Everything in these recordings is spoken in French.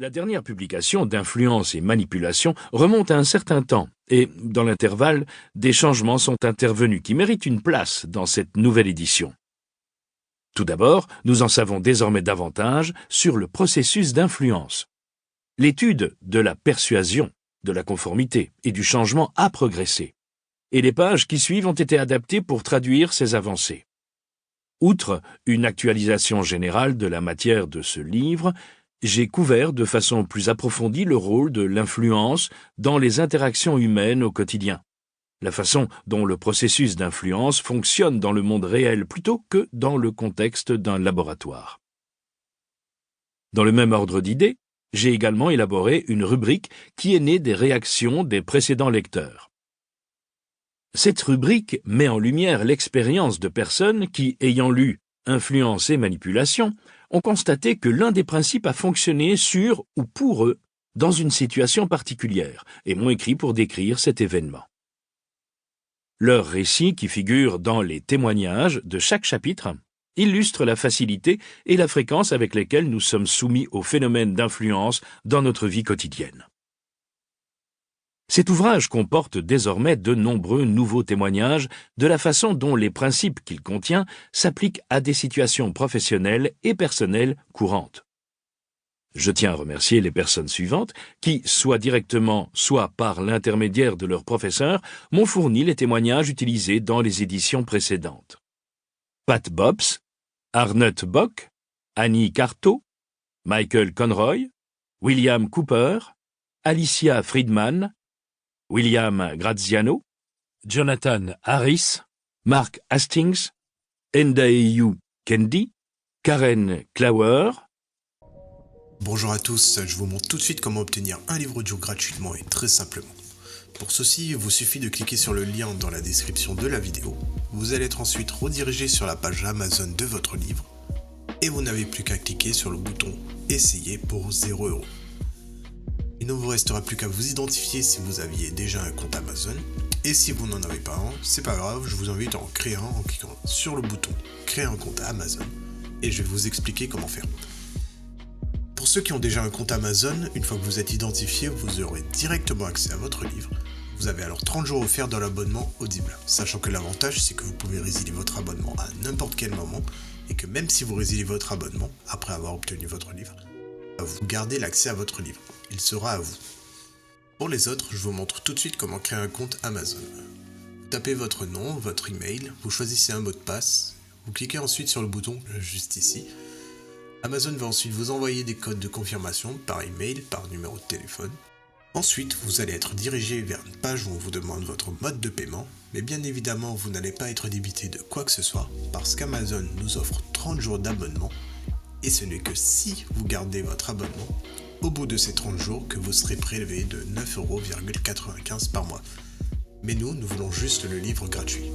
La dernière publication d'Influence et manipulation remonte à un certain temps, et, dans l'intervalle, des changements sont intervenus qui méritent une place dans cette nouvelle édition. Tout d'abord, nous en savons désormais davantage sur le processus d'influence. L'étude de la persuasion, de la conformité et du changement a progressé, et les pages qui suivent ont été adaptées pour traduire ces avancées. Outre une actualisation générale de la matière de ce livre, j'ai couvert de façon plus approfondie le rôle de l'influence dans les interactions humaines au quotidien, la façon dont le processus d'influence fonctionne dans le monde réel plutôt que dans le contexte d'un laboratoire. Dans le même ordre d'idées, j'ai également élaboré une rubrique qui est née des réactions des précédents lecteurs. Cette rubrique met en lumière l'expérience de personnes qui, ayant lu Influence et manipulation, ont constaté que l'un des principes a fonctionné sur ou pour eux dans une situation particulière et m'ont écrit pour décrire cet événement. Leurs récits, qui figurent dans les témoignages de chaque chapitre, illustrent la facilité et la fréquence avec lesquelles nous sommes soumis aux phénomènes d'influence dans notre vie quotidienne. Cet ouvrage comporte désormais de nombreux nouveaux témoignages de la façon dont les principes qu'il contient s'appliquent à des situations professionnelles et personnelles courantes. Je tiens à remercier les personnes suivantes qui, soit directement, soit par l'intermédiaire de leurs professeurs, m'ont fourni les témoignages utilisés dans les éditions précédentes. Pat Bobs, Arnett Bock, Annie Carto, Michael Conroy, William Cooper, Alicia Friedman, William Graziano, Jonathan Harris, Mark Hastings, Ndaeyu Kendi, Karen Klauer. Bonjour à tous, je vous montre tout de suite comment obtenir un livre audio gratuitement et très simplement. Pour ceci, il vous suffit de cliquer sur le lien dans la description de la vidéo. Vous allez être ensuite redirigé sur la page Amazon de votre livre et vous n'avez plus qu'à cliquer sur le bouton « Essayer » pour 0 €. Il ne vous restera plus qu'à vous identifier si vous aviez déjà un compte Amazon. Et si vous n'en avez pas un, c'est pas grave, je vous invite à en créer un en cliquant sur le bouton Créer un compte Amazon. Et je vais vous expliquer comment faire. Pour ceux qui ont déjà un compte Amazon, une fois que vous êtes identifié, vous aurez directement accès à votre livre. Vous avez alors 30 jours offerts dans l'abonnement Audible. Sachant que l'avantage, c'est que vous pouvez résilier votre abonnement à n'importe quel moment. Et que même si vous résiliez votre abonnement, après avoir obtenu votre livre, vous gardez l'accès à votre livre. Il sera à vous. Pour les autres, je vous montre tout de suite comment créer un compte Amazon. Vous tapez votre nom, votre email, vous choisissez un mot de passe, vous cliquez ensuite sur le bouton juste ici. Amazon va ensuite vous envoyer des codes de confirmation par email, par numéro de téléphone. Ensuite, vous allez être dirigé vers une page où on vous demande votre mode de paiement, mais bien évidemment, vous n'allez pas être débité de quoi que ce soit, parce qu'Amazon nous offre 30 jours d'abonnement, et ce n'est que si vous gardez votre abonnement, au bout de ces 30 jours, que vous serez prélevé de 9,95 € par mois. Mais nous voulons juste le livre gratuit.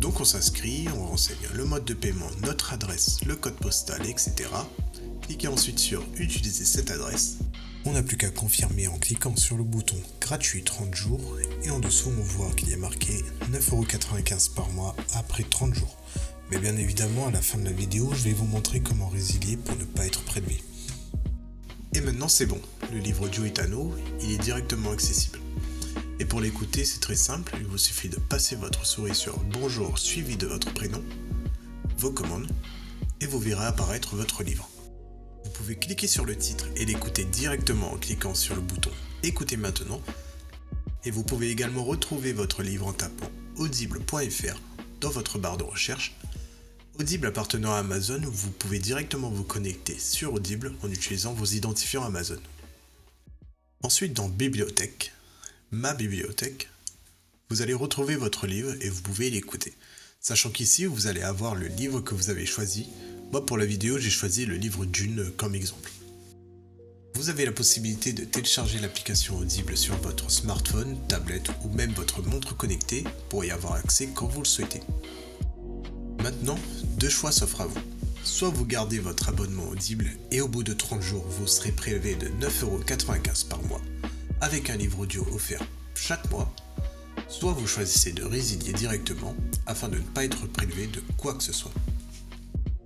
Donc on s'inscrit, on renseigne le mode de paiement, notre adresse, le code postal, etc. Cliquez ensuite sur « Utiliser cette adresse ». On n'a plus qu'à confirmer en cliquant sur le bouton « Gratuit 30 jours » et en dessous on voit qu'il y a marqué 9,95 € par mois après 30 jours. Mais bien évidemment, à la fin de la vidéo, je vais vous montrer comment résilier pour ne pas être prélevé. Et maintenant c'est bon, le livre audio est à nous, il est directement accessible. Et pour l'écouter, c'est très simple, il vous suffit de passer votre souris sur Bonjour suivi de votre prénom, vos commandes, et vous verrez apparaître votre livre. Vous pouvez cliquer sur le titre et l'écouter directement en cliquant sur le bouton Écoutez maintenant, et vous pouvez également retrouver votre livre en tapant audible.fr dans votre barre de recherche. Audible appartenant à Amazon, vous pouvez directement vous connecter sur Audible en utilisant vos identifiants Amazon. Ensuite, dans Bibliothèque, Ma bibliothèque, vous allez retrouver votre livre et vous pouvez l'écouter. Sachant qu'ici, vous allez avoir le livre que vous avez choisi. Moi, pour la vidéo, j'ai choisi le livre Dune comme exemple. Vous avez la possibilité de télécharger l'application Audible sur votre smartphone, tablette ou même votre montre connectée pour y avoir accès quand vous le souhaitez. Maintenant, deux choix s'offrent à vous. Soit vous gardez votre abonnement Audible et au bout de 30 jours, vous serez prélevé de 9,95 € par mois avec un livre audio offert chaque mois, soit vous choisissez de résilier directement afin de ne pas être prélevé de quoi que ce soit.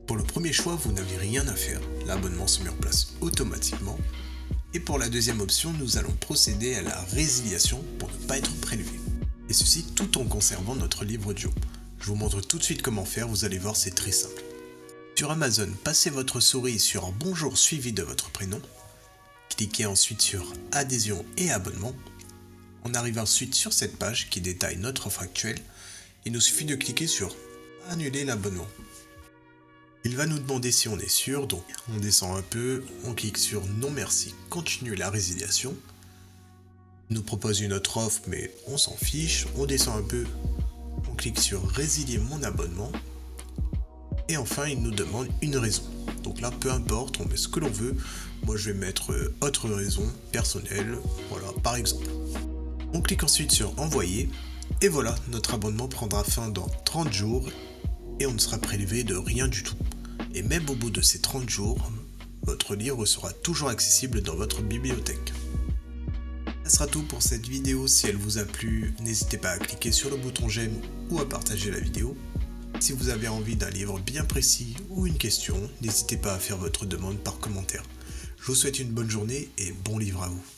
Pour le premier choix, vous n'avez rien à faire, l'abonnement se met en place automatiquement Et pour la deuxième option, nous allons procéder à la résiliation pour ne pas être prélevé. Et ceci tout en conservant notre livre audio. Je vous montre tout de suite comment faire, vous allez voir, c'est très simple. Sur Amazon, passez votre souris sur Bonjour suivi de votre prénom. Cliquez ensuite sur Adhésion et abonnement. On arrive ensuite sur cette page qui détaille notre offre actuelle. Il nous suffit de cliquer sur Annuler l'abonnement. Il va nous demander si on est sûr, donc on descend un peu, on clique sur Non merci, continuer la résiliation. Il nous propose une autre offre mais on s'en fiche, on descend un peu, on clique sur Résilier mon abonnement. Et enfin il nous demande une raison. Donc là peu importe, on met ce que l'on veut. Moi je vais mettre autre raison personnelle, voilà par exemple. On clique ensuite sur Envoyer. Et voilà, notre abonnement prendra fin dans 30 jours et on ne sera prélevé de rien du tout. Et même au bout de ces 30 jours, votre livre sera toujours accessible dans votre bibliothèque. Ce sera tout pour cette vidéo. Si elle vous a plu, n'hésitez pas à cliquer sur le bouton j'aime ou à partager la vidéo. Si vous avez envie d'un livre bien précis ou une question, n'hésitez pas à faire votre demande par commentaire. Je vous souhaite une bonne journée et bon livre à vous.